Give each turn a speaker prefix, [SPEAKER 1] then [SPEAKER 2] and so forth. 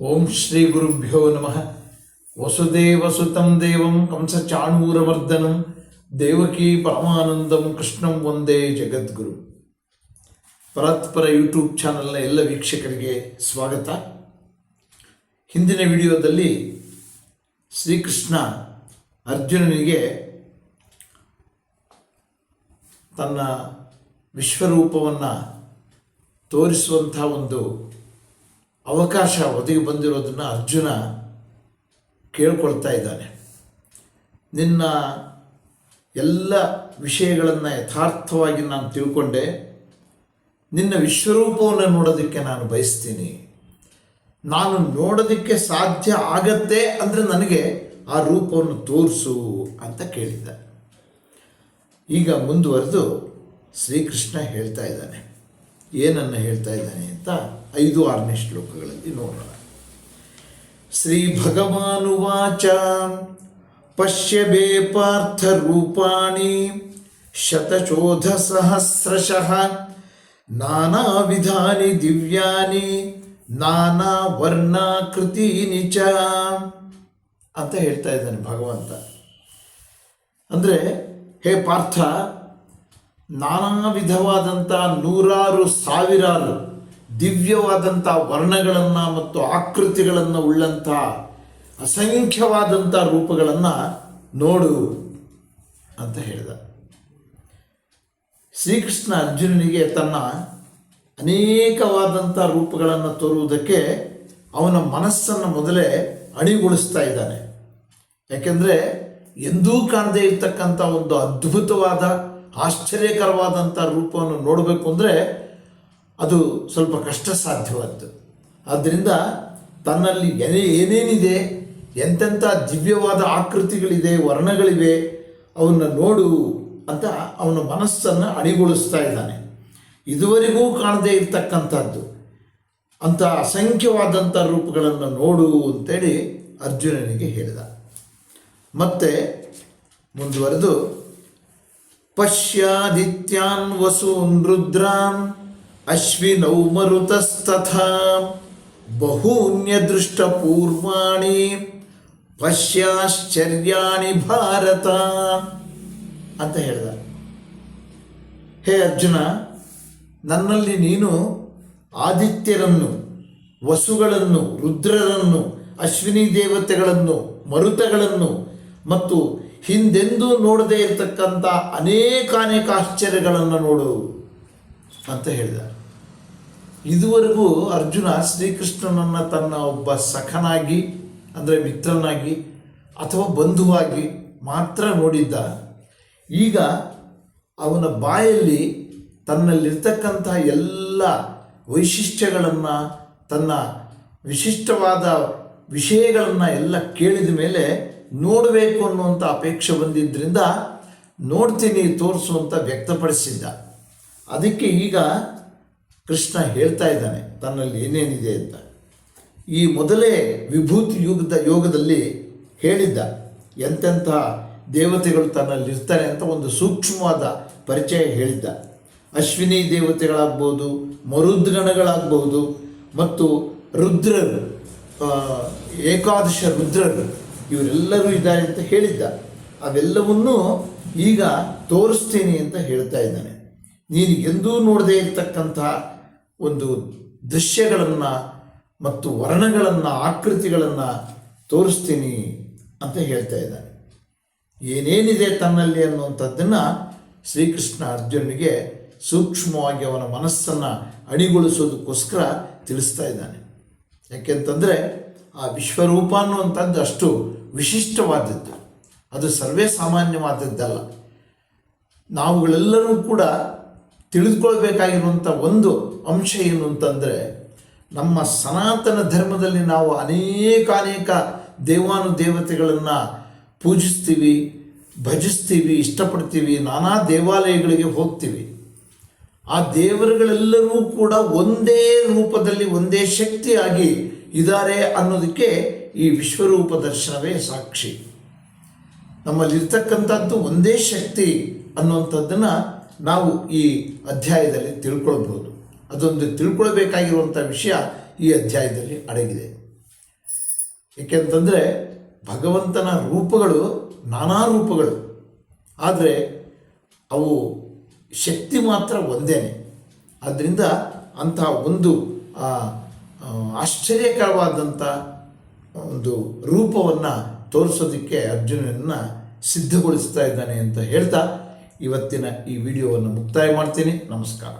[SPEAKER 1] ಓಂ ಶ್ರೀ ಗುರುಭ್ಯೋ ನಮಃ. ವಸುದೇವಸುತಂ ದೇವಂ ಕಂಸಚಾಣೂರಮರ್ದನಂ ದೇವಕೀ ಪರಮಾನಂದಂ ಕೃಷ್ಣಂ ವಂದೇ ಜಗದ್ಗುರು. ಪರಾತ್ಪರ ಯೂಟ್ಯೂಬ್ ಚಾನಲ್ನ ಎಲ್ಲ ವೀಕ್ಷಕರಿಗೆ ಸ್ವಾಗತ. ಹಿಂದಿನ ವಿಡಿಯೋದಲ್ಲಿ ಶ್ರೀಕೃಷ್ಣ ಅರ್ಜುನನಿಗೆ ತನ್ನ ವಿಶ್ವರೂಪವನ್ನು ತೋರಿಸುವಂಥ ಒಂದು ಅವಕಾಶ ಒದಗಿ ಬಂದಿರೋದನ್ನು ಅರ್ಜುನ ಕೇಳ್ಕೊಳ್ತಾ ಇದ್ದಾನೆ. ನಿನ್ನ ಎಲ್ಲ ವಿಷಯಗಳನ್ನು ಯಥಾರ್ಥವಾಗಿ ನಾನು ತಿಳ್ಕೊಂಡೆ, ನಿನ್ನ ವಿಶ್ವರೂಪವನ್ನು ನೋಡೋದಕ್ಕೆ ನಾನು ಬಯಸ್ತೀನಿ. ನಾನು ನೋಡೋದಕ್ಕೆ ಸಾಧ್ಯ ಆಗತ್ತೆ ಅಂದರೆ ನನಗೆ ಆ ರೂಪವನ್ನು ತೋರಿಸು ಅಂತ ಕೇಳಿದ್ದ. ಈಗ ಮುಂದುವರೆದು ಶ್ರೀಕೃಷ್ಣ ಹೇಳ್ತಾ ಇದ್ದಾನೆ. ಏನನ್ನು ಹೇಳ್ತಾ ಇದ್ದಾನೆ ಅಂತ 5-6ನೇ ಶ್ಲೋಕಗಳಲ್ಲಿ ನೋಡೋಣ. ಶ್ರೀ ಭಗವಾನುವಾಚ ಪಶ್ಯಬೇ ಪಾರ್ಥ ರೂಪಾಣಿ ಶತಶೋಧ ಸಹಸ್ರಶಃ ನಾನಾ ವಿಧಾನಿ ದಿವ್ಯಾನಿ ನಾನಾ ವರ್ಣಾಕೃತೀನಿ ಚ ಅಂತ ಹೇಳ್ತಾ ಇದ್ದಾನೆ ಭಗವಂತ. ಅಂದರೆ ಹೇ ಪಾರ್ಥ, ನಾನಾ ವಿಧವಾದಂಥ 100,000 ದಿವ್ಯವಾದಂಥ ವರ್ಣಗಳನ್ನು ಮತ್ತು ಆಕೃತಿಗಳನ್ನು ಉಳ್ಳಂಥ ಅಸಂಖ್ಯವಾದಂಥ ರೂಪಗಳನ್ನು ನೋಡು ಅಂತ ಹೇಳಿದ. ಶ್ರೀಕೃಷ್ಣ ಅರ್ಜುನನಿಗೆ ತನ್ನ ಅನೇಕವಾದಂಥ ರೂಪಗಳನ್ನು ತೋರುವುದಕ್ಕೆ ಅವನ ಮನಸ್ಸನ್ನು ಮೊದಲೇ ಅಣಿಗೊಳಿಸ್ತಾ ಇದ್ದಾನೆ. ಯಾಕೆಂದರೆ ಎಂದೂ ಕಾಣದೇ ಇರ್ತಕ್ಕಂಥ ಒಂದು ಅದ್ಭುತವಾದ ಆಶ್ಚರ್ಯಕರವಾದಂಥ ರೂಪವನ್ನು ನೋಡಬೇಕು ಅಂದರೆ ಅದು ಸ್ವಲ್ಪ ಕಷ್ಟ ಸಾಧ್ಯವಾದ್ದು. ಆದ್ದರಿಂದ ತನ್ನಲ್ಲಿ ಏನೇನಿದೆ, ಎಂತೆಂಥ ದಿವ್ಯವಾದ ಆಕೃತಿಗಳಿದೆ, ವರ್ಣಗಳಿವೆ, ಅವನ್ನ ನೋಡು ಅಂತ ಅವನ ಮನಸ್ಸನ್ನು ಅಣಿಗೊಳಿಸ್ತಾ ಇದ್ದಾನೆ. ಇದುವರೆಗೂ ಕಾಣದೇ ಇರ್ತಕ್ಕಂಥದ್ದು ಅಂಥ ಅಸಂಖ್ಯವಾದಂಥ ರೂಪಗಳನ್ನು ನೋಡು ಅಂತೇಳಿ ಅರ್ಜುನನಿಗೆ ಹೇಳಿದ. ಮತ್ತೆ ಮುಂದುವರೆದು ಪಶ್ಯಾದಿತ್ಯಾನ್ ವಸೂನ್ ರುದ್ರಾನ್ ಅಶ್ವಿನೌ ಮರುತಸ್ತಥಾ ಬಹೂನ್ಯದೃಷ್ಟ ಪೂರ್ವಾಣಿ ಪಶ್ಯಾಶ್ಚರ್ಯಾಣಿ ಭಾರತ ಅಂತ ಹೇಳಿದ. ಹೇ ಅರ್ಜುನ, ನನ್ನಲ್ಲಿ ನೀನು ಆದಿತ್ಯರನ್ನು, ವಸುಗಳನ್ನು, ರುದ್ರರನ್ನು, ಅಶ್ವಿನಿ ದೇವತೆಗಳನ್ನು, ಮರುತಗಳನ್ನು ಮತ್ತು ಹಿಂದೆಂದೂ ನೋಡದೇ ಇರತಕ್ಕಂಥ ಅನೇಕ ಆಶ್ಚರ್ಯಗಳನ್ನು ನೋಡು ಅಂತ ಹೇಳಿದ. ಇದುವರೆಗೂ ಅರ್ಜುನ ಶ್ರೀಕೃಷ್ಣನನ್ನು ತನ್ನ ಒಬ್ಬ ಸಖನಾಗಿ ಅಂದರೆ ಮಿತ್ರನಾಗಿ ಅಥವಾ ಬಂಧುವಾಗಿ ಮಾತ್ರ ನೋಡಿದ್ದ. ಈಗ ಅವನ ಬಾಯಲ್ಲಿ ತನ್ನಲ್ಲಿರ್ತಕ್ಕಂಥ ಎಲ್ಲ ವೈಶಿಷ್ಟ್ಯಗಳನ್ನು, ತನ್ನ ವಿಶಿಷ್ಟವಾದ ವಿಷಯಗಳನ್ನು ಎಲ್ಲ ಕೇಳಿದ ಮೇಲೆ ನೋಡಬೇಕು ಅನ್ನುವಂಥ ಅಪೇಕ್ಷೆ ಬಂದಿದ್ದರಿಂದ ನೋಡ್ತೀನಿ ತೋರಿಸು ಅಂತ ವ್ಯಕ್ತಪಡಿಸಿದ್ದ. ಅದಕ್ಕೆ ಈಗ ಕೃಷ್ಣ ಹೇಳ್ತಾ ಇದ್ದಾನೆ ತನ್ನಲ್ಲಿ ಏನೇನಿದೆ ಅಂತ. ಈ ಮೊದಲೇ ವಿಭೂತಿ ಯೋಗದಲ್ಲಿ ಹೇಳಿದ್ದ ಎಂತೆಂಥ ದೇವತೆಗಳು ತನ್ನಲ್ಲಿ ಇರ್ತಾರೆ ಅಂತ ಒಂದು ಸೂಕ್ಷ್ಮವಾದ ಪರಿಚಯ ಹೇಳಿದ್ದ. ಅಶ್ವಿನಿ ದೇವತೆಗಳಾಗ್ಬೋದು, ಮರುದ್ಗಣಗಳಾಗ್ಬೋದು ಮತ್ತು ರುದ್ರರು, ಏಕಾದಶ ರುದ್ರರು, ಇವರೆಲ್ಲರೂ ಇದ್ದಾರೆ ಅಂತ ಹೇಳಿದ್ದ. ಅವೆಲ್ಲವನ್ನೂ ಈಗ ತೋರಿಸ್ತೀನಿ ಅಂತ ಹೇಳ್ತಾ ಇದ್ದಾನೆ. ನೀನು ಎಂದೂ ನೋಡದೇ ಇರತಕ್ಕಂಥ ಒಂದು ದೃಶ್ಯಗಳನ್ನು ಮತ್ತು ವರ್ಣಗಳನ್ನು, ಆಕೃತಿಗಳನ್ನು ತೋರಿಸ್ತೀನಿ ಅಂತ ಹೇಳ್ತಾ ಇದ್ದಾನೆ. ಏನೇನಿದೆ ತನ್ನಲ್ಲಿ ಅನ್ನುವಂಥದ್ದನ್ನು ಶ್ರೀಕೃಷ್ಣ ಅರ್ಜುನನಿಗೆ ಸೂಕ್ಷ್ಮವಾಗಿ ಅವನ ಮನಸ್ಸನ್ನು ಅಣಿಗೊಳಿಸೋದಕ್ಕೋಸ್ಕರ ತಿಳಿಸ್ತಾ ಇದ್ದಾನೆ. ಯಾಕೆಂತಂದರೆ ಆ ವಿಶ್ವರೂಪ ಅನ್ನುವಂಥದ್ದು ಅಷ್ಟು ವಿಶಿಷ್ಟವಾದದ್ದು, ಅದು ಸರ್ವೇ ಸಾಮಾನ್ಯವಾದದ್ದಲ್ಲ. ನಾವುಗಳೆಲ್ಲರೂ ಕೂಡ ತಿಳಿದುಕೊಳ್ಬೇಕಾಗಿರುವಂಥ ಒಂದು ಅಂಶ ಏನು ಅಂತಂದರೆ, ನಮ್ಮ ಸನಾತನ ಧರ್ಮದಲ್ಲಿ ನಾವು ಅನೇಕ ದೇವಾನುದೇವತೆಗಳನ್ನು ಪೂಜಿಸ್ತೀವಿ, ಭಜಿಸ್ತೀವಿ, ಇಷ್ಟಪಡ್ತೀವಿ, ನಾನಾ ದೇವಾಲಯಗಳಿಗೆ ಹೋಗ್ತೀವಿ. ಆ ದೇವರುಗಳೆಲ್ಲರೂ ಕೂಡ ಒಂದೇ ರೂಪದಲ್ಲಿ, ಒಂದೇ ಶಕ್ತಿಯಾಗಿ ಇದ್ದಾರೆ ಅನ್ನೋದಕ್ಕೆ ಈ ವಿಶ್ವರೂಪ ದರ್ಶನವೇ ಸಾಕ್ಷಿ. ನಮ್ಮಲ್ಲಿರ್ತಕ್ಕಂಥದ್ದು ಒಂದೇ ಶಕ್ತಿ ಅನ್ನುವಂಥದ್ದನ್ನು ನಾವು ಈ ಅಧ್ಯಾಯದಲ್ಲಿ ತಿಳ್ಕೊಳ್ಬೋದು. ಅದೊಂದು ತಿಳ್ಕೊಳ್ಬೇಕಾಗಿರುವಂಥ ವಿಷಯ ಈ ಅಧ್ಯಾಯದಲ್ಲಿ ಅಡಗಿದೆ. ಏಕೆಂತಂದರೆ ಭಗವಂತನ ರೂಪಗಳು ನಾನಾ ರೂಪಗಳು, ಆದರೆ ಅವು ಶಕ್ತಿ ಮಾತ್ರ ಒಂದೇ. ಆದ್ದರಿಂದ ಅಂತಹ ಒಂದು ಆಶ್ಚರ್ಯಕರವಾದಂಥ ಒಂದು ರೂಪವನ್ನು ತೋರಿಸೋದಕ್ಕೆ ಅರ್ಜುನನನ್ನು ಸಿದ್ಧಗೊಳಿಸ್ತಾ ಇದ್ದಾನೆ ಅಂತ ಹೇಳ್ತಾ ಇವತ್ತಿನ ಈ ವಿಡಿಯೋವನ್ನು ಮುಕ್ತಾಯ ಮಾಡ್ತೀನಿ. ನಮಸ್ಕಾರ.